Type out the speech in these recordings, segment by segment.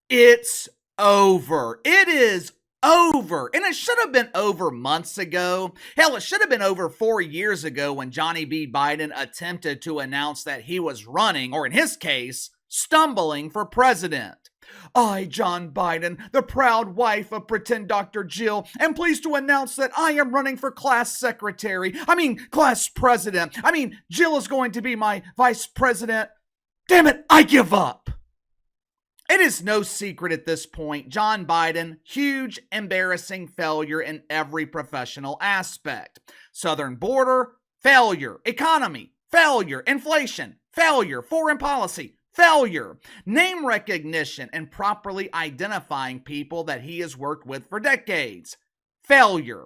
It's over. It is over. And it should have been over months ago. Hell, it should have been over 4 years ago when Johnny B. Biden attempted to announce that he was running, or in his case, stumbling for president. I, John Biden, the proud wife of pretend Dr. Jill, am pleased to announce that I am running for class president. Jill is going to be my vice president. Damn it, I give up. It is no secret at this point, John Biden, huge, embarrassing failure in every professional aspect. Southern border, failure. Economy, failure. Inflation, failure. Foreign policy, failure. Name recognition and properly identifying people that he has worked with for decades, failure.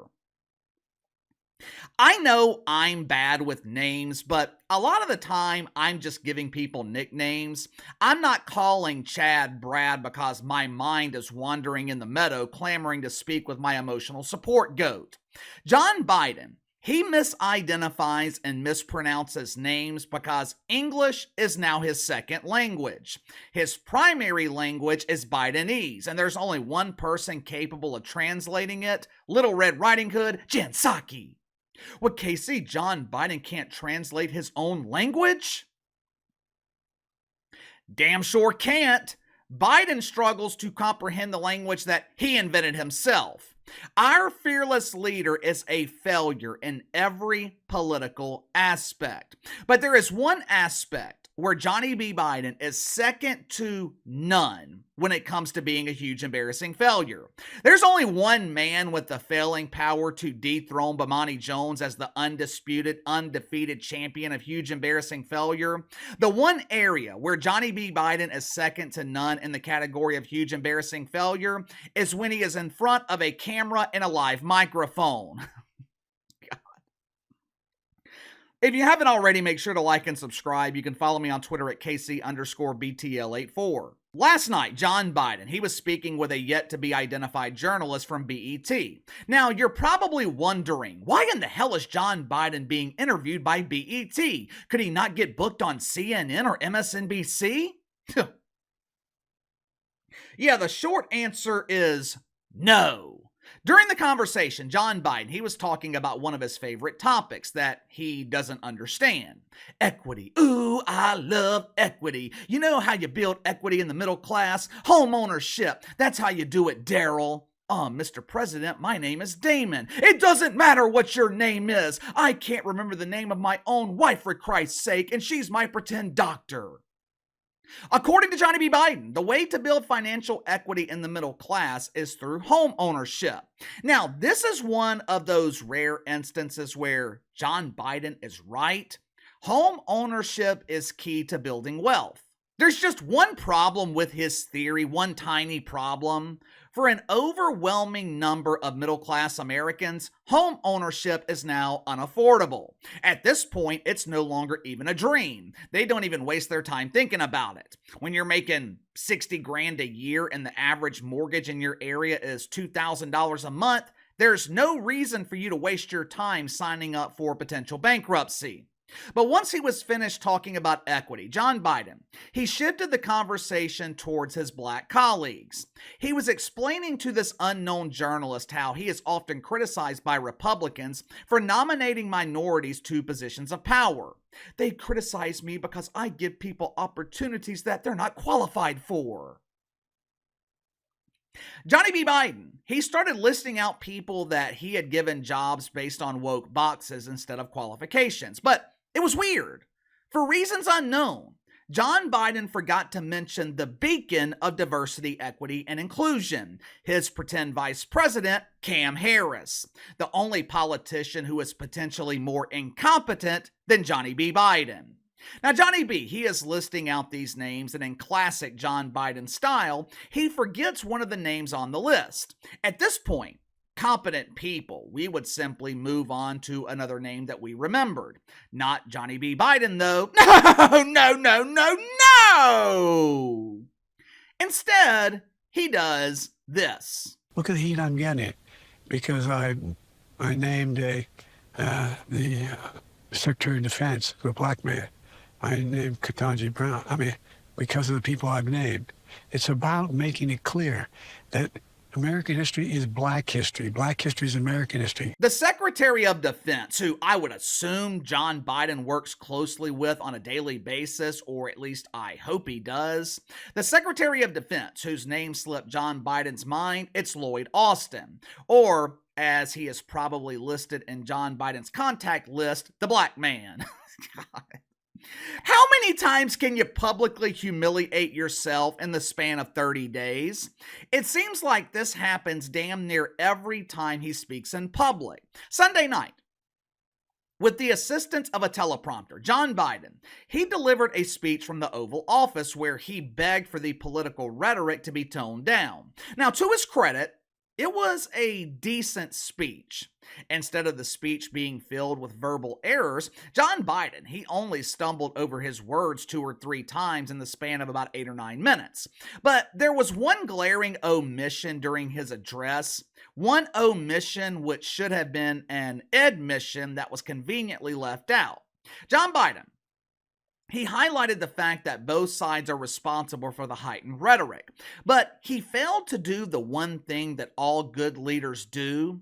I know I'm bad with names, but a lot of the time I'm just giving people nicknames. I'm not calling Chad Brad because my mind is wandering in the meadow clamoring to speak with my emotional support goat. John Biden, he misidentifies and mispronounces names because English is now his second language. His primary language is Bidenese, and there's only one person capable of translating it, Little Red Riding Hood, Jen Psaki. What, Casey, John Biden can't translate his own language? Damn sure can't. Biden struggles to comprehend the language that he invented himself. Our fearless leader is a failure in every political aspect. But there is one aspect where Johnny B. Biden is second to none when it comes to being a huge, embarrassing failure. There's only one man with the failing power to dethrone Bomani Jones as the undisputed, undefeated champion of huge, embarrassing failure. The one area where Johnny B. Biden is second to none in the category of huge, embarrassing failure is when he is in front of a camera and a live microphone. If you haven't already, make sure to like and subscribe. You can follow me on Twitter at KC_BTL84. Last night, John Biden, he was speaking with a yet-to-be-identified journalist from BET. Now, you're probably wondering, why in the hell is John Biden being interviewed by BET? Could he not get booked on CNN or MSNBC? Yeah, the short answer is no. During the conversation, John Biden, he was talking about one of his favorite topics that he doesn't understand. Equity. Ooh, I love equity. You know how you build equity in the middle class? Home ownership. That's how you do it, Daryl. Mr. President, my name is Damon. It doesn't matter what your name is. I can't remember the name of my own wife, for Christ's sake, and she's my pretend doctor. According to Johnny B. Biden, the way to build financial equity in the middle class is through home ownership. Now, this is one of those rare instances where John Biden is right. Home ownership is key to building wealth. There's just one problem with his theory, one tiny problem. For an overwhelming number of middle-class Americans, home ownership is now unaffordable. At this point, it's no longer even a dream. They don't even waste their time thinking about it. When you're making $60,000 a year and the average mortgage in your area is $2,000 a month, there's no reason for you to waste your time signing up for potential bankruptcy. But once he was finished talking about equity, John Biden, he shifted the conversation towards his black colleagues. He was explaining to this unknown journalist how he is often criticized by Republicans for nominating minorities to positions of power. They criticize me because I give people opportunities that they're not qualified for. Johnny B. Biden, he started listing out people that he had given jobs based on woke boxes instead of qualifications. But it was weird. For reasons unknown, John Biden forgot to mention the beacon of diversity, equity, and inclusion, his pretend vice president, Cam Harris, the only politician who is potentially more incompetent than Johnny B. Biden. Now, Johnny B., he is listing out these names, and in classic John Biden style, he forgets one of the names on the list. At this point, competent people, we would simply move on to another name that we remembered. Not Johnny B. Biden, though. No! Instead, he does this. Look at the heat I'm getting because I named the Secretary of Defense, a black man. I named Ketanji Brown. because of the people I've named. It's about making it clear that American history is Black history. Black history is American history. The Secretary of Defense, who I would assume John Biden works closely with on a daily basis, or at least I hope he does. The Secretary of Defense, whose name slipped John Biden's mind, it's Lloyd Austin. Or, as he is probably listed in John Biden's contact list, the Black Man. God. How many times can you publicly humiliate yourself in the span of 30 days? It seems like this happens damn near every time he speaks in public. Sunday night, with the assistance of a teleprompter, John Biden, he delivered a speech from the Oval Office where he begged for the political rhetoric to be toned down. Now, to his credit, it was a decent speech. Instead of the speech being filled with verbal errors, John Biden, he only stumbled over his words 2 or 3 times in the span of about 8 or 9 minutes. But there was one glaring omission during his address, one omission which should have been an admission that was conveniently left out. John Biden, he highlighted the fact that both sides are responsible for the heightened rhetoric, but he failed to do the one thing that all good leaders do.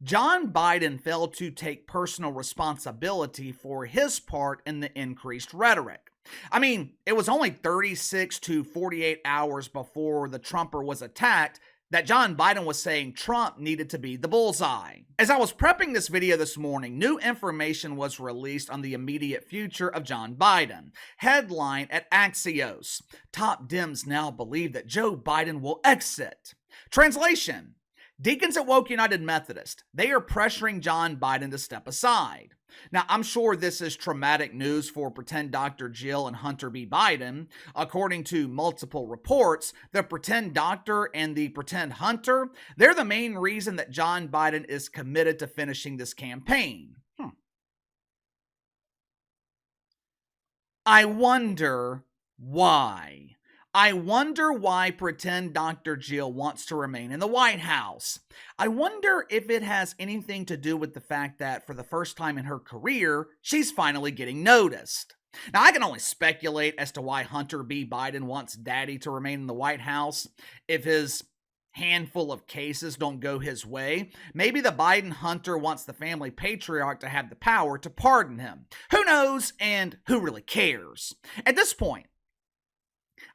John Biden failed to take personal responsibility for his part in the increased rhetoric. I mean, it was only 36 to 48 hours before the Trumper was attacked that John Biden was saying Trump needed to be the bullseye. As I was prepping this video this morning, new information was released on the immediate future of John Biden. Headline at Axios: Top Dems now believe that Joe Biden will exit. Translation: Deacons at Woke United Methodist, they are pressuring John Biden to step aside. Now, I'm sure this is traumatic news for pretend Dr. Jill and Hunter B. Biden. According to multiple reports, the pretend doctor and the pretend Hunter, they're the main reason that John Biden is committed to finishing this campaign. I wonder why. I wonder why pretend Dr. Jill wants to remain in the White House. I wonder if it has anything to do with the fact that for the first time in her career, she's finally getting noticed. Now, I can only speculate as to why Hunter B. Biden wants Daddy to remain in the White House. If his handful of cases don't go his way, maybe the Biden Hunter wants the family patriarch to have the power to pardon him. Who knows, and who really cares? At this point,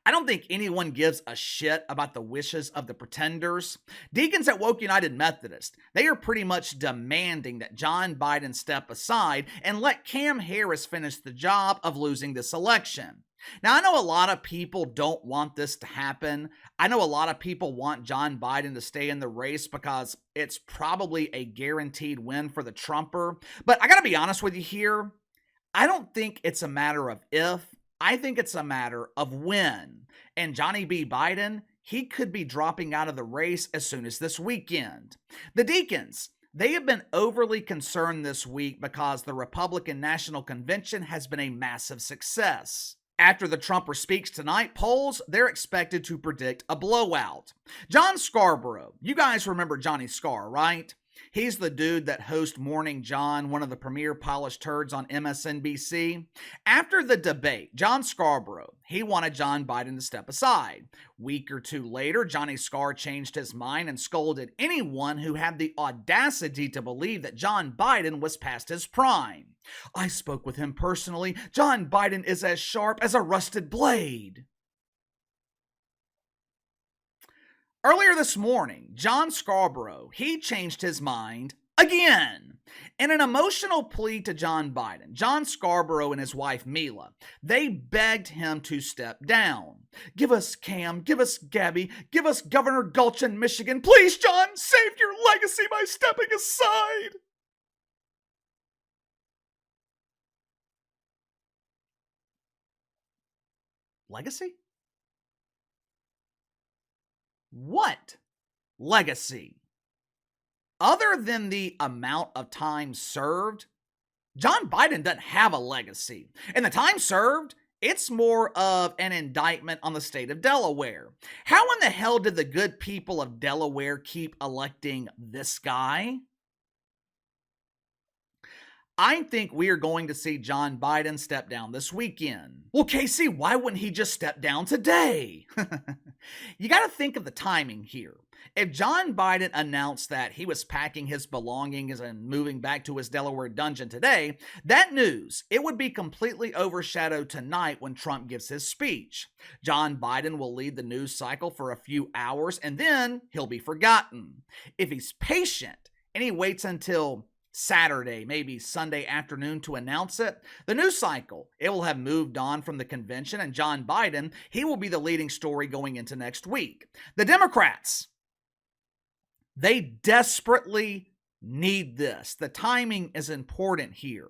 I don't think anyone gives a shit about the wishes of the pretenders. Deacons at Woke United Methodist, they are pretty much demanding that John Biden step aside and let Cam Harris finish the job of losing this election. Now, I know a lot of people don't want this to happen. I know a lot of people want John Biden to stay in the race because it's probably a guaranteed win for the Trumper. But I gotta be honest with you here. I don't think it's a matter of if. I think it's a matter of when. And Johnny B. Biden, he could be dropping out of the race as soon as this weekend. The Deacons, they have been overly concerned this week because the Republican National Convention has been a massive success. After the Trumper speaks tonight, polls, they're expected to predict a blowout. John Scarborough, you guys remember Johnny Scar, right? He's the dude that hosts Morning John, one of the premier polished turds on MSNBC. After the debate, John Scarborough, he wanted John Biden to step aside. Week or two later, Johnny Scar changed his mind and scolded anyone who had the audacity to believe that John Biden was past his prime. I spoke with him personally. John Biden is as sharp as a rusted blade. Earlier this morning, John Scarborough, he changed his mind again. In an emotional plea to John Biden, John Scarborough and his wife Mila, they begged him to step down. Give us Cam, give us Gabby, give us Governor Gulch in Michigan. Please, John, save your legacy by stepping aside. Legacy? What legacy? Other than the amount of time served, John Biden doesn't have a legacy. And the time served, it's more of an indictment on the state of Delaware. How in the hell did the good people of Delaware keep electing this guy? I think we are going to see John Biden step down this weekend. Well, Casey, why wouldn't he just step down today? You got to think of the timing here. If John Biden announced that he was packing his belongings and moving back to his Delaware dungeon today, that news, it would be completely overshadowed tonight when Trump gives his speech. John Biden will lead the news cycle for a few hours and then he'll be forgotten. If he's patient and he waits until Saturday, maybe Sunday afternoon to announce it, the news cycle, it will have moved on from the convention, and John Biden, he will be the leading story going into next week. The Democrats, they desperately need this. The timing is important here.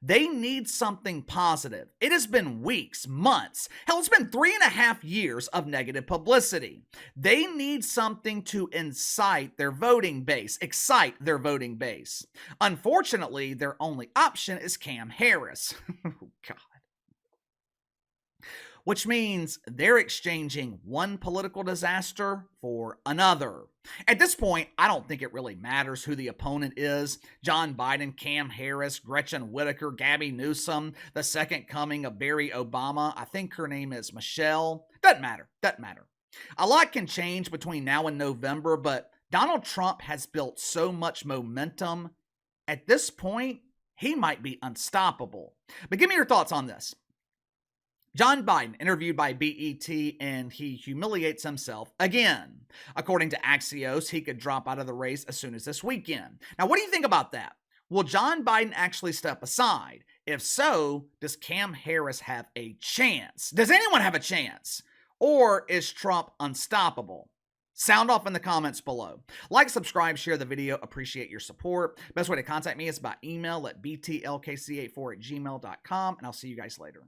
They need something positive. It has been weeks, months, hell, it's been 3.5 years of negative publicity. They need something to excite their voting base. Unfortunately, their only option is Cam Harris. Oh, God. Which means they're exchanging one political disaster for another. At this point, I don't think it really matters who the opponent is. John Biden, Cam Harris, Gretchen Whitaker, Gabby Newsom, the second coming of Barack Obama. I think her name is Michelle. Doesn't matter. A lot can change between now and November, but Donald Trump has built so much momentum. At this point, he might be unstoppable. But give me your thoughts on this. John Biden interviewed by BET and he humiliates himself again. According to Axios, he could drop out of the race as soon as this weekend. Now, what do you think about that? Will John Biden actually step aside? If so, does Cam Harris have a chance? Does anyone have a chance? Or is Trump unstoppable? Sound off in the comments below. Like, subscribe, share the video. Appreciate your support. Best way to contact me is by email at btlkc84@gmail.com, and I'll see you guys later.